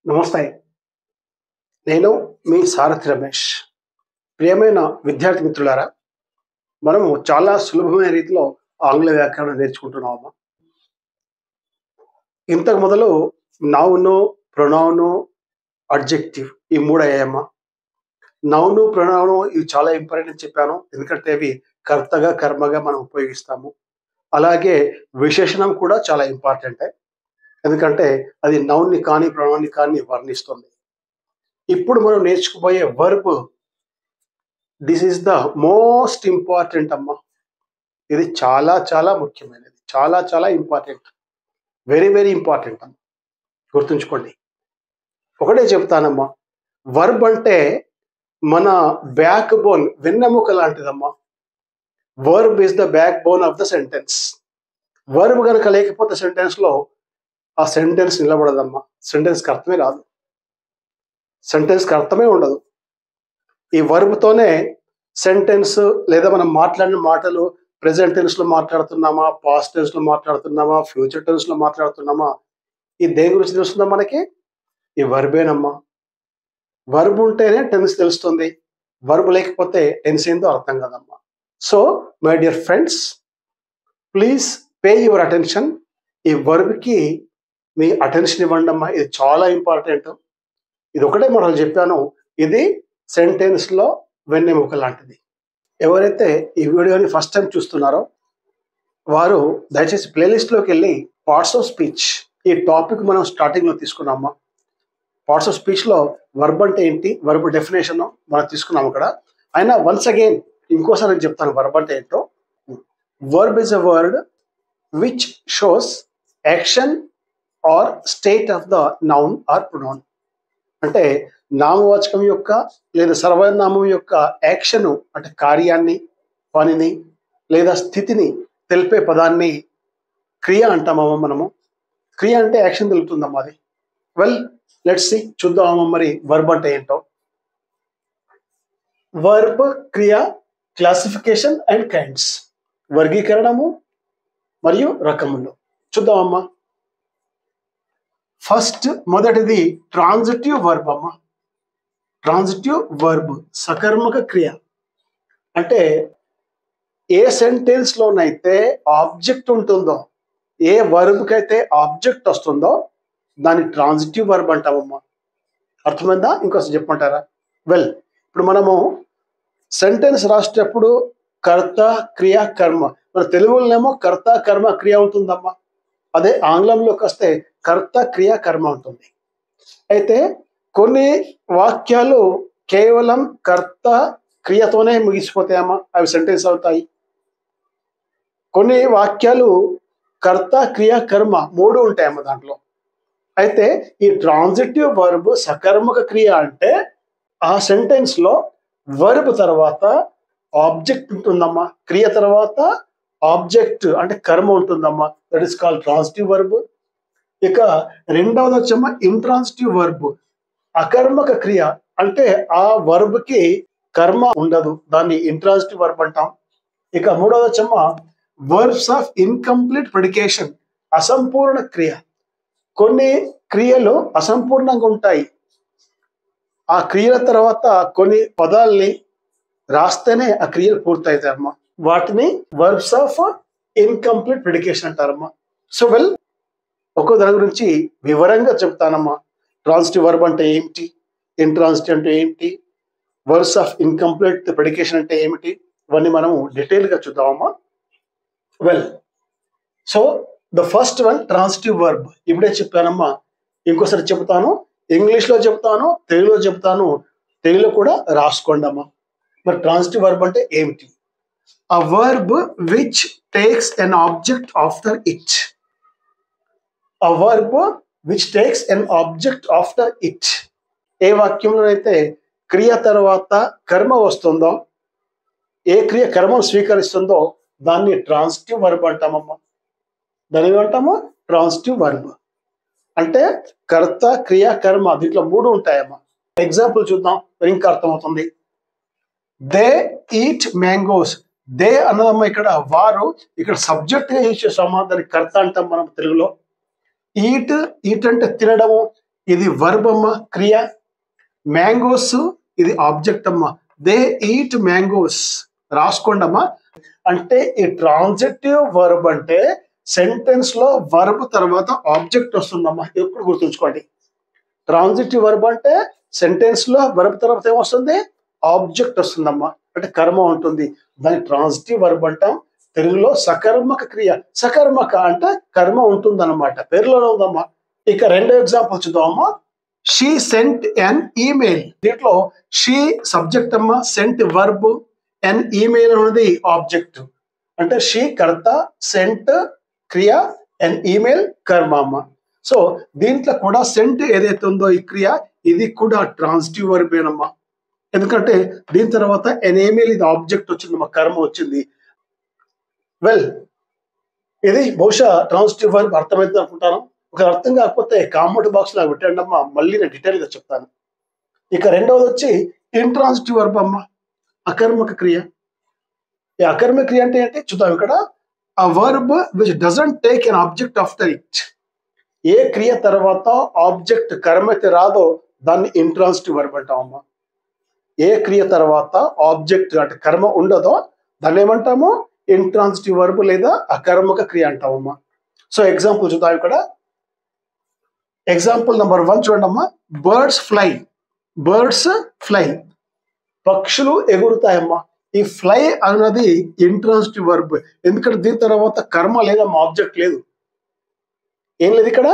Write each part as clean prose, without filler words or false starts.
నమస్తే. నేను మీ సారథి రమేష్. ప్రియమైన విద్యార్థి మిత్రులారా, మనము చాలా సులభమైన రీతిలో ఆంగ్ల వ్యాకరణం నేర్చుకుంటున్నామమ్మా. ఇంతకు మొదలు నౌను, ప్రొనౌను, అడ్జెక్టివ్ ఈ 3 అయ్యాయమ్మా. నౌను, ప్రొనౌను ఇవి చాలా ఇంపార్టెంట్ అని చెప్పాను. ఎందుకంటే అవి కర్తగా, కర్మగా మనం ఉపయోగిస్తాము. అలాగే విశేషణం కూడా చాలా ఇంపార్టెంటే. ఎందుకంటే అది నౌన్‌ని కానీ, ప్రొనౌన్‌ని కానీ వర్ణిస్తుంది. ఇప్పుడు మనం నేర్చుకోబోయే verb this is the most important అమ్మా. ఇది చాలా చాలా ముఖ్యమైనది. చాలా చాలా ఇంపార్టెంట్. వెరీ వెరీ ఇంపార్టెంట్ అమ్మా. గుర్తుంచుకోండి. ఒకటే చెప్తానమ్మా. వర్బ్ అంటే మన బ్యాక్ బోన్ వెన్నెముక లాంటిదమ్మా. Verb is the backbone of the sentence. Verb గనక లేకపోతే సెంటెన్స్‌లో ఆ సెంటెన్స్ నిలబడదమ్మా. సెంటెన్స్‌కి అర్థమే రాదు. సెంటెన్స్‌కి అర్థమే ఉండదు. ఈ వర్బ్‌తోనే సెంటెన్స్ లేదా మనం మాట్లాడిన మాటలు ప్రెజెంట్ టెన్స్‌లో మాట్లాడుతున్నామా, పాస్ట్ టెన్స్‌లో మాట్లాడుతున్నామా, ఫ్యూచర్ టెన్స్‌లో మాట్లాడుతున్నామా, ఇది దేని గురించి తెలుస్తుందా మనకి? ఈ వర్బేనమ్మా. వర్బ్ ఉంటేనే టెన్స్ తెలుస్తుంది. వర్బ్ లేకపోతే టెన్స్ ఏందో అర్థం కాదమ్మా. So my dear friends, please pay your attention. ఈ వర్బ్‌కి మీ అటెన్షన్ ఇవ్వండమ్మా. ఇది చాలా ఇంపార్టెంట్. ఇది ఒకటే మోడల్ చెప్పాను. ఇది సెంటెన్స్‌లో వెన్నెముక లాంటిది. ఎవరైతే ఈ వీడియోని ఫస్ట్ టైం చూస్తున్నారో వారు దయచేసి ప్లేలిస్ట్‌లోకి వెళ్ళి పార్ట్స్ ఆఫ్ స్పీచ్ ఈ టాపిక్ మనం స్టార్టింగ్‌లో తీసుకున్నామా. పార్ట్స్ ఆఫ్ స్పీచ్‌లో వర్బ్ అంటే ఏంటి, వర్బ్ డెఫినేషన్ మనం తీసుకున్నాము అక్కడ. అయినా వన్స్ అగైన్ ఇంకోసారి చెప్తాను వర్బ్ అంటే ఏంటో. Verb is a word which shows action or state of the noun or pronoun. అంటే నామవాచకం యొక్క లేదా సర్వనామం యొక్క యాక్షన్ అంటే కార్యాన్ని, పనిని లేదా స్థితిని తెలిపే పదాన్ని క్రియ అంటామమ్మా మనము. క్రియ అంటే యాక్షన్ తెలుపుతుందమ్మా అది. వెల్ లెట్స్ సి, చూద్దామమ్మా మరి వర్బ్ అంటే ఏంటో. వర్బ్, క్రియ, క్లాసిఫికేషన్ అండ్ కైండ్స్. వర్గీకరణము మరియు రకములు. చూద్దామమ్మా. ఫస్ట్ మొదటిది ట్రాన్సిటివ్ వర్బ్ అమ్మా. ట్రాన్సిటివ్ వర్బ్ సకర్మక క్రియ. అంటే ఏ సెంటెన్స్లోనైతే ఆబ్జెక్ట్ ఉంటుందో, ఏ వర్బ్కి అయితే ఆబ్జెక్ట్ వస్తుందో దాన్ని ట్రాన్సిటివ్ వర్బ్ అంటామమ్మా. అర్థమైందా? ఇంకోసారి చెప్పమంటారా? వెల్, ఇప్పుడు మనము సెంటెన్స్ రాసేటప్పుడు కర్త, క్రియ, కర్మ. మన తెలుగులోనేమో కర్త, కర్మ, క్రియ ఉంటుందమ్మా. అదే ఆంగ్లంలోకి వస్తే కర్త, క్రియ, కర్మ ఉంటుంది. అయితే కొన్ని వాక్యాలు కేవలం కర్త, క్రియతోనే ముగిసిపోతాయమ్మా. అవి సెంటెన్స్ అవుతాయి. కొన్ని వాక్యాలు కర్త, క్రియ, కర్మ 3 ఉంటాయమ్మా దాంట్లో. అయితే ఈ ట్రాన్సిటివ్ వర్బ్ సకర్మక క్రియ అంటే ఆ సెంటెన్స్లో వర్బ్ తర్వాత ఆబ్జెక్ట్ ఉంటుందమ్మా. క్రియ తర్వాత ఆబ్జెక్ట్ అంటే కర్మ ఉంటుందమ్మా. That is called transitive verb. ఇక రెండవది వచ్చమ్మా ఇంట్రాన్సిటివ్ వర్బ్, అకర్మక క్రియ. అంటే ఆ వర్బ్కి కర్మ ఉండదు, దాన్ని ఇంట్రాన్సిటివ్ వర్బ్ అంటాం. ఇక మూడవది వచ్చమ్మా వర్బ్స్ ఆఫ్ ఇన్కంప్లీట్ ప్రెడికేషన్, అసంపూర్ణ క్రియ. కొన్ని క్రియలు అసంపూర్ణంగా ఉంటాయి. ఆ క్రియల తర్వాత కొన్ని పదాల్ని రాస్తేనే ఆ క్రియలు పూర్తవుతాయి అమ్మా. వాటిని వర్బ్స్ ఆఫ్ ఇన్కంప్లీట్ ప్రెడికేషన్ అంటారమ్మా. సో వెల్, ఒక్కో దాని గురించి వివరంగా చెప్తానమ్మా. ట్రాన్సిటివ్ వర్బ్ అంటే ఏమిటి, ఇంట్రాన్సిటివ్ అంటే ఏమిటి, వర్బ్స్ ఆఫ్ ఇన్కంప్లీట్ ప్రెడికేషన్ అంటే ఏమిటి, ఇవన్నీ మనము డీటెయిల్గా చూద్దామమ్మా. Well, so the first one transitive verb. ఇప్పుడే చెప్పానమ్మా, ఇంకోసారి చెప్తాను. ఇంగ్లీష్లో చెప్తాను, తెలుగులో చెప్తాను. తెలుగులో కూడా రాసుకోండి అమ్మా. మరి ట్రాన్సిటివ్ వర్బ్ అంటే ఏమిటి? A verb which takes an object after it. A verb which takes an object after it. ఏ వాక్యంలో అయితే క్రియ తర్వాత కర్మ వస్తుందో, ఏ క్రియ కర్మను స్వీకరిస్తుందో దాన్ని ట్రాన్సిటివ్ వర్బ్ అంటామమ్మా. దాన్ని ఏమంటాము? Transitive verb. అంటే కర్త, క్రియ, కర్మ దీంట్లో 3 ఉంటాయమ్మా. ఎగ్జాంపుల్ చూద్దాం, ఇంకా అర్థమవుతుంది. They eat mangoes. దే అన్నదమ్మా ఇక్కడ వారు. ఇక్కడ సబ్జెక్ట్గా యూజ్ చేసామా, దానికి కర్త అంటాం మనం తెలుగులో. ఈట్, ఈట్ అంటే తినడము. ఇది వర్బ్ అమ్మ, క్రియ. మ్యాంగోస్ ఇది ఆబ్జెక్ట్ అమ్మ. They eat mangoes. రాసుకోండి అమ్మా. అంటే ఈ ట్రాన్సిటివ్ వర్బ్ అంటే సెంటెన్స్ లో వర్బ్ తర్వాత ఆబ్జెక్ట్ వస్తుందమ్మా. ఎప్పుడు గుర్తుంచుకోండి. ట్రాన్సిటివ్ వర్బ్ అంటే సెంటెన్స్ లో వర్బ్ తర్వాత ఏమొస్తుంది? ఆబ్జెక్ట్ వస్తుందమ్మా. అంటే కర్మ ఉంటుంది. దాన్ని ట్రాన్సిటివ్ వర్బ్ అంటాం. తెలుగులో సకర్మక క్రియ. సకర్మక అంటే కర్మ ఉంటుంది అన్నమాట. పేరులోనే ఉందమ్మా. ఇక రెండో ఎగ్జాంపుల్ చూద్దామమ్మా. She sent an email. దీంట్లో షీ సబ్జెక్ట్ అమ్మా, సెంట్ వర్బ్, ఎన్ ఈమెయిల్ అనేది ఆబ్జెక్ట్. అంటే షీ కర్త, సెంట్ క్రియ, ఎన్ ఈమెయిల్ కర్మ అమ్మ. సో దీంట్లో కూడా సెంట్ ఏదైతే ఉందో ఈ క్రియ, ఇది కూడా ట్రాన్సిటివ్ వర్బ్ ఏనమ్మా. ఎందుకంటే దీని తర్వాత ఎన్ ఈమెయిల్ ఇది ఆబ్జెక్ట్ వచ్చిందమ్మా, కర్మ వచ్చింది. వెల్, ఇది బహుశా ట్రాన్సిటివ్ వర్బ్ అర్థమైంది అనుకుంటాను. ఒక అర్థం కాకపోతే కామెంట్ బాక్స్ లో పెట్టండి అమ్మా, మళ్ళీ నేను డీటెయిల్ గా చెప్తాను. ఇక రెండవది వచ్చి ఇంట్రాన్సిటివ్ వర్బ్ అమ్మ, అకర్మక క్రియ. ఈ అకర్మక క్రియ అంటే ఏంటి చూద్దాం. ఇక్కడ a verb which doesn't take an object after it. ఏ క్రియ తర్వాత ఆబ్జెక్ట్ కర్మ అయితే రాదో దాన్ని ఇంట్రాన్సిటివ్ వర్బ్ అంటామమ్మా. ఏ క్రియ తర్వాత ఆబ్జెక్ట్ అంటే కర్మ ఉండదో దాన్ని ఏమంటాము? ఇంట్రాన్సిటివ్ వర్బ్ లేదా అకర్మక క్రియ అంటామమ్మా. సో ఎగ్జాంపుల్ చూద్దాం. ఇక్కడ ఎగ్జాంపుల్ నెంబర్ 1 చూడండి అమ్మా. Birds fly. బర్డ్స్ ఫ్లై, పక్షులు ఎగురుతాయమ్మా. ఈ ఫ్లై అన్నది ఇంట్రాన్సిటివ్ వర్బ్. ఎందుకంటే దీని తర్వాత కర్మ లేదమ్మా, ఆబ్జెక్ట్ లేదు. ఏం లేదు ఇక్కడ?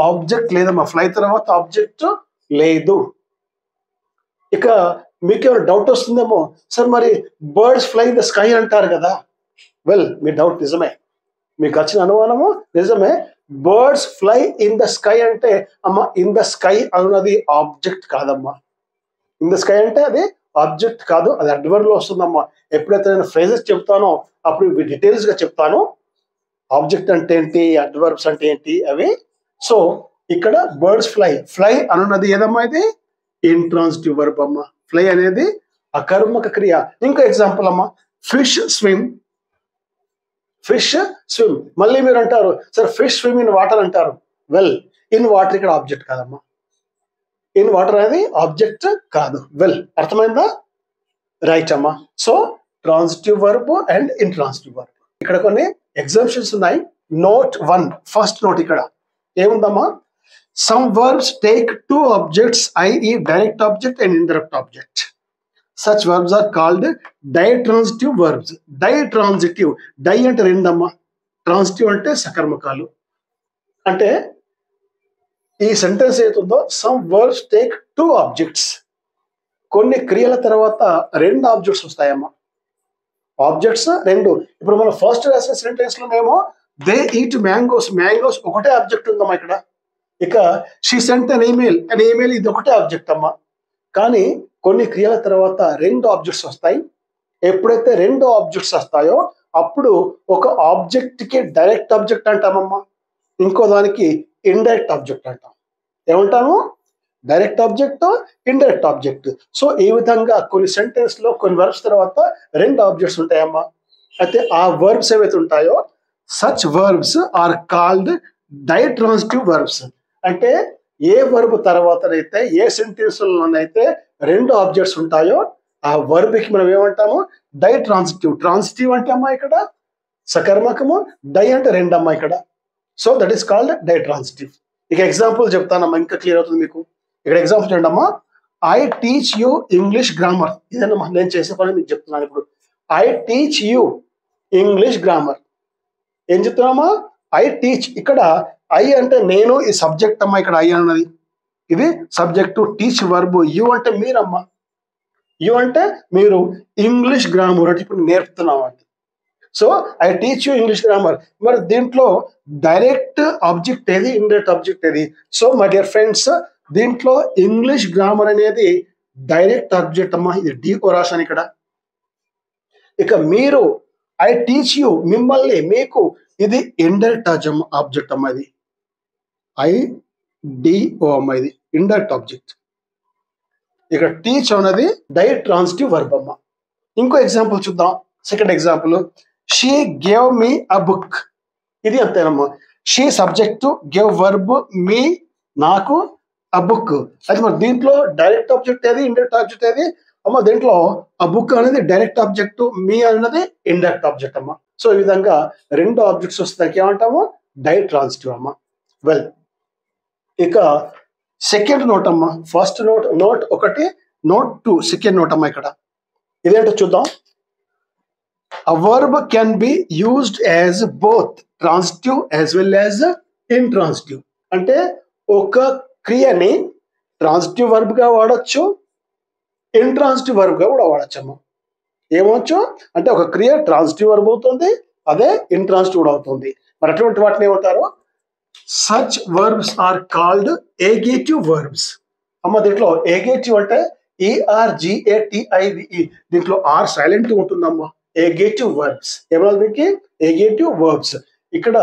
ఆబ్జెక్ట్ లేదమ్మా. ఫ్లై తర్వాత ఆబ్జెక్ట్ లేదు. ఇక మీకేమైనా డౌట్ వస్తుందేమో, సార్ మరి birds fly in the sky అంటారు కదా. వెల్, మీ డౌట్ నిజమే, మీకు వచ్చిన అనుమానము నిజమే. Birds fly in the sky అంటే అమ్మా, ఇన్ ద స్కై అన్నది ఆబ్జెక్ట్ కాదమ్మా. ఇన్ ద స్కై అంటే అది ఆబ్జెక్ట్ కాదు, అది అడ్వర్బ్ లో వస్తుందమ్మా. ఎప్పుడైతే నేను ఫ్రేజెస్ చెప్తానో అప్పుడు ఇవి డీటెయిల్స్ గా చెప్తాను. ఆబ్జెక్ట్ అంటే ఏంటి, అడ్వర్బ్స్ అంటే ఏంటి అవి. సో ఇక్కడ బర్డ్స్ ఫ్లై, ఫ్లై అనున్నది ఏదమ్మా? ఇది ఇంట్రాన్సిటివ్ వర్బ్ అమ్మా. ఫ్లై అనేది అకర్మక క్రియ. ఇంకో ఎగ్జాంపుల్ అమ్మా. Fish swim. Fish swim. మళ్ళీ మీరు అంటారు, sir fish swim in water అంటారు. వెల్, ఇన్ వాటర్ ఇక్కడ ఆబ్జెక్ట్ కాదమ్మా. ఇన్ వాటర్ అనేది ఆబ్జెక్ట్ కాదు. వెల్, అర్థమైందా? రైట్ అమ్మా. So transitive verb and intransitive verb. ఇక్కడ కొన్ని ఎగ్జాంప్షన్స్ ఉన్నాయి. నోట్ 1, ఫస్ట్ నోట్ ఇక్కడ ఏముందమ్మా? Some verbs take 2 objects, i.e. Direct object and indirect object. Such verbs are called ditransitive verbs. Ditransitive, di అంటే రెండమ్మా, ట్రాన్సిటివ్ అంటే సకర్మకాలు. అంటే ఈ సెంటెన్స్ ఏతుందో సమ్ వర్బ్స్ టేక్ 2 ఆబ్జెక్ట్స్. కొన్ని క్రియల తర్వాత 2 ఆబ్జెక్ట్స్ వస్తాయమ్మా. ఆబ్జెక్ట్స్ 2. ఇప్పుడు మనం ఫస్ట్ రాసిన సెంటెన్స్ లోనేమో దే ఈట్ మ్యాంగోస్. మ్యాంగోస్ ఒకటే ఆబ్జెక్ట్ ఉందమ్మా ఇక్కడ. ఇక she sent an email. An email ఇది ఒకటే ఆబ్జెక్ట్ అమ్మా. కానీ కొన్ని క్రియల తర్వాత 2 ఆబ్జెక్ట్స్ వస్తాయి. ఎప్పుడైతే 2 ఆబ్జెక్ట్స్ వస్తాయో అప్పుడు ఒక ఆబ్జెక్ట్ కి డైరెక్ట్ ఆబ్జెక్ట్ అంటామమ్మా, ఇంకో దానికి ఇండైరెక్ట్ ఆబ్జెక్ట్ అంటాం. ఏమంటాము? Direct object, indirect object. So ఈ విధంగా కొన్ని సెంటెన్స్ లో కొన్ని వర్బ్స్ తర్వాత 2 ఆబ్జెక్ట్స్ ఉంటాయమ్మా. అయితే ఆ వర్బ్స్ ఏవైతే ఉంటాయో such verbs are called ditransitive verbs. అంటే ఏ వర్బ్ తర్వాతనైతే ఏ సెంటెన్స్ లోనైతే 2 ఆబ్జెక్ట్స్ ఉంటాయో ఆ వర్బ్ కి మనం ఏమంటాము? డైట్రాన్సిటివ్. ట్రాన్సిటివ్ అంటే అమ్మా ఇక్కడ సకర్మకము, డై అంటే 2 అమ్మా ఇక్కడ. So that is called ditransitive. ఇక ఎగ్జాంపుల్ చెప్తానమ్మా, ఇంకా క్లియర్ అవుతుంది మీకు. ఇక్కడ ఎగ్జాంపుల్ చూడండి అమ్మా. I teach you English grammar. ఇదేనమ్మా నేను చేసే పని మీకు చెప్తున్నాను ఇప్పుడు. I teach you English grammar. ఏం చెప్తున్నామా? I teach. ఇక్కడ ఐ అంటే నేను, ఈ సబ్జెక్ట్ అమ్మా. ఇక్కడ ఐ అన్నది ఇది సబ్జెక్టు, టీచ్ వర్బ్, యూ అంటే మీరమ్మా. యూ అంటే మీరు, ఇంగ్లీష్ గ్రామర్ అంటే ఇప్పుడు నేర్పుతున్నాం అంటే. So I teach you English grammar. మరి దీంట్లో డైరెక్ట్ ఆబ్జెక్ట్ ఏది, ఇండైరెక్ట్ ఆబ్జెక్ట్ ఏది? సో మై డియర్ ఫ్రెండ్స్, దీంట్లో ఇంగ్లీష్ గ్రామర్ అనేది డైరెక్ట్ ఆబ్జెక్ట్ అమ్మా. ఇది డీకో రాశాను ఇక్కడ. ఇక మీరు, ఐ టీచ్ యూ మిమ్మల్ని, మీకు, ఇది ఇండైరెక్ట్ ఆబ్జెక్ట్ అమ్మా. ఇది IDO అమ్మా, ఇది ఇండైరెక్ట్ ఆబ్జెక్ట్. ఇక టీచ్ అన్నది డైట్రాన్సిటివ్ వర్బ్ అమ్మా. ఇంకో ఎగ్జాంపుల్ చూద్దాం. Second example. She gave me a book. ఇది అంతేనమ్మా. షీ సబ్జెక్టు, గేవ్ వర్బ్, మీ నాకు, ఆ బుక్. అయితే మరి దీంట్లో డైరెక్ట్ ఆబ్జెక్ట్ ఏది, ఇండైరెక్ట్ ఆబ్జెక్ట్ ఏది అమ్మ? దీంట్లో ఆ బుక్ అనేది డైరెక్ట్ ఆబ్జెక్ట్, మీ అనేది ఇండైరెక్ట్ ఆబ్జెక్ట్ అమ్మ. సో ఈ విధంగా రెండు ఆబ్జెక్ట్స్ వస్తాయి, ఏమంటాము? డైట్రాన్సిటివ్ అమ్మ. వెల్, ఇక సెకండ్ నోట్ అమ్మ. ఫస్ట్ నోట్ ఒకటి, నోట్ 2 సెకండ్ నోట్ అమ్మ. ఇక్కడ ఇదేంటో చూద్దాం. A verb can be used as both transitive as well as intransitive. అంటే ఒక క్రియని ట్రాన్సిటివ్ వర్బ్ గా వాడచ్చు, ఇంట్రాన్సిటివ్ వర్బ్ గా కూడా వాడచ్చమ్మా. ఏమవచ్చు అంటే ఒక క్రియ ట్రాన్సిటివ్ వర్బ్ అవుతుంది, అదే ఇంట్రాన్సిటివ్ కూడా అవుతుంది. మరి అటువంటి వాటిని ఏమంటారు? Such verbs are called ergative verbs అమ్మ. దీంట్లో ఏగేటివ్ అంటే ERGATIVE, దీంట్లో ఆర్ సైలెంట్ ఉంటుందమ్మా. ఏగేటివ్ వర్బ్స్ ఏమన్నా? దీనికి ఏగేటివ్ వర్బ్స్. ఇక్కడ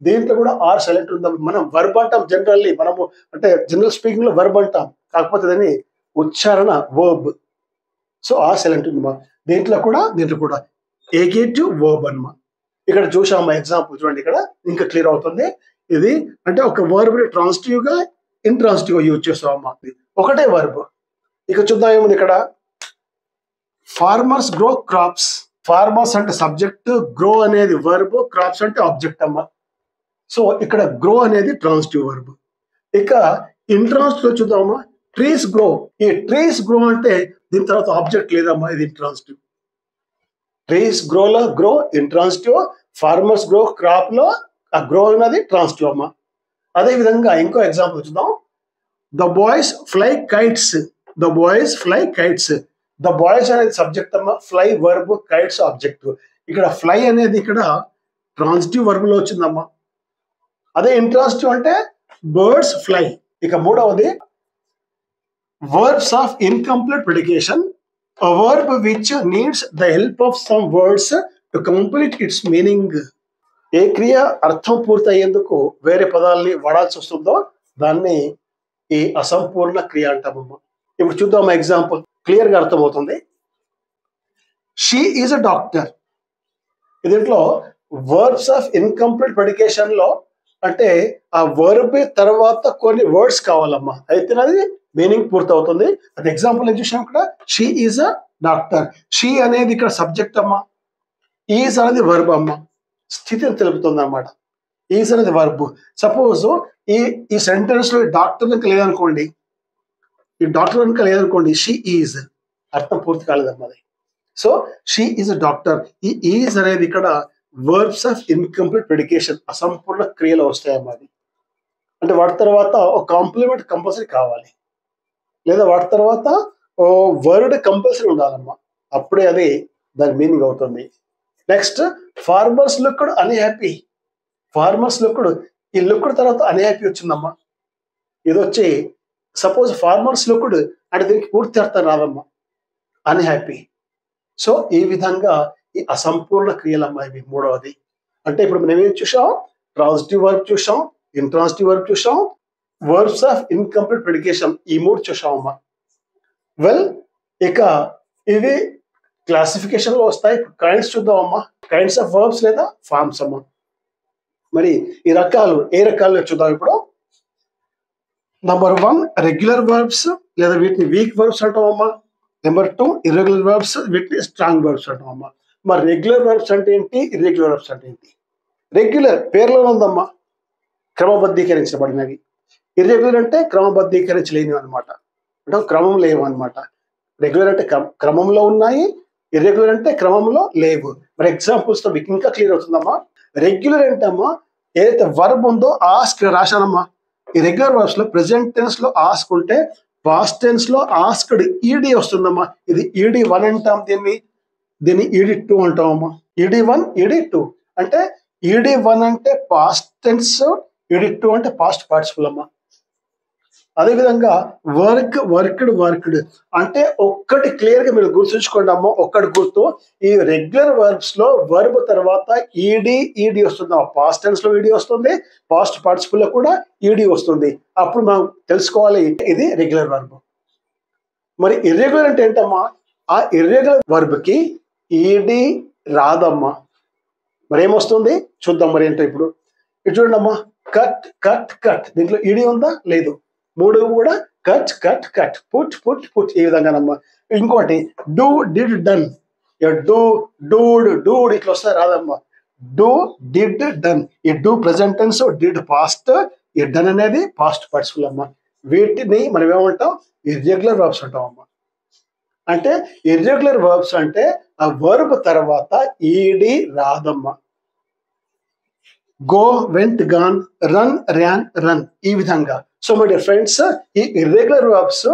దీంట్లో కూడా ఆర్ సైలెంట్ ఉందాం. మనం వర్బ్ అంటాం జనరల్లీ, మనము అంటే జనరల్ స్పీకింగ్ లో వర్బ్ అంటాం, కాకపోతే దాన్ని ఉచ్చారణ వర్బ్. సో ఆర్ సైలెంట్ ఉందమ్మా. దీంట్లో కూడా ఏగేటివ్ వర్బ్ అన్నమా. ఇక్కడ చూసామా ఎగ్జాంపుల్ చూడండి, ఇక్కడ ఇంకా క్లియర్ అవుతుంది. ఇది అంటే ఒక వర్బ్ ట్రాన్సిటివ్ గా ఇంట్రాన్సిటివ్ గా యూజ్ చేస్తామమ్మా. ఒకటే వర్బ్. ఇక చూద్దాం ఏముంది ఇక్కడ. Farmers grow crops. ఫార్మర్స్ అంటే సబ్జెక్ట్, గ్రో అనేది వర్బ్, క్రాప్స్ అంటే ఆబ్జెక్ట్ అమ్మా. సో ఇక్కడ గ్రో అనేది ట్రాన్సిటివ్ వర్బ్. ఇక ఇంట్రాన్సిటివ్ చూద్దామా. Trees grow. ఈ ట్రీస్ గ్రో అంటే దీని తర్వాత ఆబ్జెక్ట్ లేదమ్మా, ఇది ఇంట్రాన్సిటివ్. ట్రీస్ గ్రోలో grow intransitive, farmers grow crop లో ఆ గ్రో అనేది ట్రాన్సిటివ్ అమ్మా. అదే విధంగా ఇంకో ఎగ్జాంపుల్ చూద్దాం. The boys fly kites. The boys fly kites. The boys అనేది సబ్జెక్ట్ అమ్మా, ఫ్లై వర్బ్, కైట్స్ ఆబ్జెక్ట్. ఇక్కడ ఫ్లై అనేది ఇక్కడ ట్రాన్సిటివ్ వర్బ్ లో వచ్చిందమ్మా. అదే ఇంట్రాన్సిటివ్ అంటే బర్డ్స్ ఫ్లై. ఇక మూడవది verbs of incomplete predication. A verb which needs the help of some words to complete its meaning. ఏ క్రియ అర్థం పూర్తయ్యేందుకు వేరే పదాలని వాడాల్సి వస్తుందో దాన్ని ఈ అసంపూర్ణ క్రియ అంటామమ్మా. ఇప్పుడు చూద్దాం ఎగ్జాంపుల్, క్లియర్ గా అర్థమవుతుంది. She is a doctor. దీంట్లో వర్బ్స్ ఆఫ్ ఇన్కంప్లీట్ ప్రిడికేషన్ లో అంటే ఆ వర్బ్ తర్వాత కొన్ని వర్డ్స్ కావాలమ్మా, అయితే అది మీనింగ్ పూర్తవుతుంది. అది ఎగ్జాంపుల్ ఏం చూసాం ఇక్కడ. She is a doctor. She అనేది ఇక్కడ సబ్జెక్ట్ అమ్మా, ఈజ్ అనేది వర్బ్ అమ్మా, స్థితిని తెలుపుతుంది అన్నమాట. ఈజ్ అనేది వర్బ్. సపోజ్ ఈ సెంటెన్స్ లో డాక్టర్ కనుక లేదనుకోండి, ఈ డాక్టర్ కనుక లేదనుకోండి, షీ ఈజ్ అర్థం పూర్తి కాలేదమ్మా అది. So she is a doctor. ఈ ఈజ్ అనేది ఇక్కడ వర్బ్స్ ఆఫ్ ఇన్కంప్లీట్ ప్రిడికేషన్, అసంపూర్ణ క్రియలో వస్తాయమ్మా. అది అంటే వాటి తర్వాత ఒక కాంప్లిమెంట్ కంపల్సరీ కావాలి, లేదా వాటి తర్వాత ఓ వర్డ్ కంపల్సరీ ఉండాలమ్మా, అప్పుడే అది దాని మీనింగ్ అవుతుంది. Next farmers looked unhappy. Farmers looked, ఈ లుక్డ్ తర్వాత అన్హ్యాపీ వచ్చిందమ్మా. ఇది వచ్చి సపోజ్ ఫార్మర్స్ లుక్డ్ అంటే దీనికి పూర్తి అర్థం రాదమ్మా, అన్హ్యాపీ. సో ఈ విధంగా ఈ అసంపూర్ణ క్రియలమ్మా ఇవి. మూడవది అంటే ఇప్పుడు మనం ఏం చూసాం, ట్రాన్సిటివ్ వర్బ్ చూసాం, ఇంట్రాన్సిటివ్ వర్బ్ చూసాం, వర్బ్స్ ఆఫ్ ఇన్కంప్లీట్ ప్రిడికేషన్, ఈ మూడు చూసామమ్మా. వెల్, ఇక ఇవి క్లాసిఫికేషన్ లో వస్తాయి. కైండ్స్ చూద్దామమ్మా. కైండ్స్ ఆఫ్ వర్బ్స్ లేదా ఫార్మ్స్ అమ్మా. మరి ఈ రకాలు ఏ రకాలు చూద్దాం ఇప్పుడు. నంబర్ 1 రెగ్యులర్ వర్బ్స్, లేదా వీటిని వీక్ వర్బ్స్ అంటామమ్మా. నెంబర్ 2 ఇర్రెగ్యులర్ వర్బ్స్, వీటిని స్ట్రాంగ్ వర్బ్స్ అంటామమ్మా. మరి రెగ్యులర్ వర్బ్స్ అంటే ఏంటి, ఇర్రెగ్యులర్ వర్బ్స్ అంటే ఏంటి? రెగ్యులర్ పేర్లో ఉందమ్మా, క్రమబద్ధీకరించబడినవి. ఇర్రెగ్యులర్ అంటే క్రమబద్ధీకరించలేనివి అనమాట, అంటే క్రమం లేవు అనమాట. రెగ్యులర్ అంటే క్రమంలో ఉన్నాయి, ఇర్రెగ్యులర్ అంటే క్రమంలో లేవు. మరి ఎగ్జాంపుల్స్ తో మీకు ఇంకా క్లియర్ అవుతుందమ్మా. రెగ్యులర్ ఏంటమ్మా, ఏదైతే వర్బ్ ఉందో ఆస్క్ రాశానమ్మా. ఈ రెగ్యులర్ వర్బ్స్ లో ప్రెసెంట్ టెన్స్ లో ఆస్క్ ఉంటే పాస్ట్ టెన్స్ లో ఆస్క్డ్ ఈడీ వస్తుందమ్మా. ఇది ED1 అంటాం, దీన్ని ED2 అంటామమ్మా. ED1 ED2 అంటే ED1 అంటే పాస్ట్ టెన్స్, ED2 అంటే పాస్ట్ పార్టిసిపుల్ అమ్మా. అదేవిధంగా వర్క్, వర్క్డ్, వర్క్డ్ అంటే ఒక్కటి క్లియర్ గా మీరు గుర్తుంచుకోండి అమ్మా. ఒక్కటి గుర్తు, ఈ రెగ్యులర్ వర్బ్స్ లో వర్బ్ తర్వాత ED వస్తుంది. పాస్ట్ టెన్స్ లో ED వస్తుంది, పాస్ట్ పార్టిసిపుల్ లో కూడా ED వస్తుంది. అప్పుడు మనం తెలుసుకోవాలి ఇది రెగ్యులర్ వర్బ్. మరి ఇర్రెగ్యులర్ అంటే ఏంటమ్మా, ఆ ఇర్రెగ్యులర్ వర్బ్ కి ED రాదమ్మా. మరి ఏమొస్తుంది చూద్దాం. మరి ఏంటో ఇప్పుడు ఇటు చూడండి అమ్మా. కట్, కట్, కట్, దీంట్లో ED ఉందా, లేదు. మూడు కూడా cut cut cut, put put put, ఈ విధంగానమ్మా. ఇంకోటి do did done, do doed doed ఇట్లా వస్తే రాదమ్మా. డూ డిడ్ డన్, ఈ do present tense, did past, ఈ డన్ అనేది పాస్ట్ పార్టిసిపుల్ అమ్మా. వీటిని మనం ఏమంటాం, ఇర్రెగ్యులర్ వర్బ్స్ అంటాం అమ్మా. అంటే ఇర్రెగ్యులర్ వర్బ్స్ అంటే ఆ వర్బ్ తర్వాత ఈడి రాదమ్మా. Go, went, gone, run, ran, run, ఈ విధంగా. సో మై డియర్ ఫ్రెండ్స్, ఈ ఇర్రెగ్యులర్ వర్బ్స్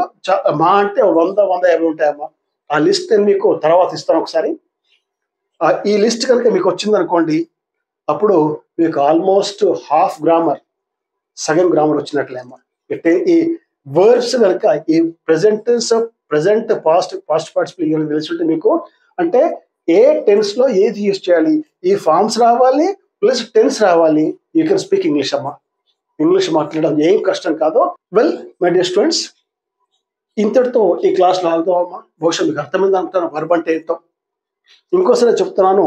మా అంటే 100-150 ఉంటాయమ్మా. ఆ లిస్ట్ నేను మీకు తర్వాత ఇస్తాను ఒకసారి. ఈ లిస్ట్ కనుక మీకు వచ్చింది అనుకోండి, అప్పుడు మీకు ఆల్మోస్ట్ హాఫ్ గ్రామర్, సగం గ్రామర్ వచ్చినట్లే అమ్మా. ఈ వర్బ్స్ కనుక ఈ present tense, present past, past participle తెలిసి ఉంటే మీకు, అంటే ఏ టెన్స్ లో ఏది యూజ్ చేయాలి, ఈ ఫార్మ్స్ రావాలి ప్లస్ టెన్స్ రావాలి. యూ కెన్ స్పీక్ ఇంగ్లీష్ అమ్మా. ఇంగ్లీష్ మాట్లాడడం ఏం కష్టం కాదు. వెల్ మై డియర్ స్టూడెంట్స్, ఇంతటితో ఈ క్లాస్లో ఆగుదామమ్మా. బహుశా మీకు అర్థమైంది అనుకుంటాను వర్బ్ అంటే ఏంటో. ఇంకోసారి చెప్తున్నాను,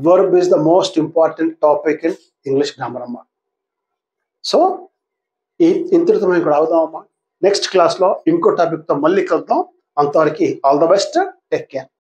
verb is the most important topic in English grammar అమ్మా. సో ఇంతటితో మేము ఇక్కడ ఆగుదామమ్మా. నెక్స్ట్ క్లాస్లో ఇంకో టాపిక్తో మళ్ళీ కలుద్దాం. అంతవరకు all the best, take care.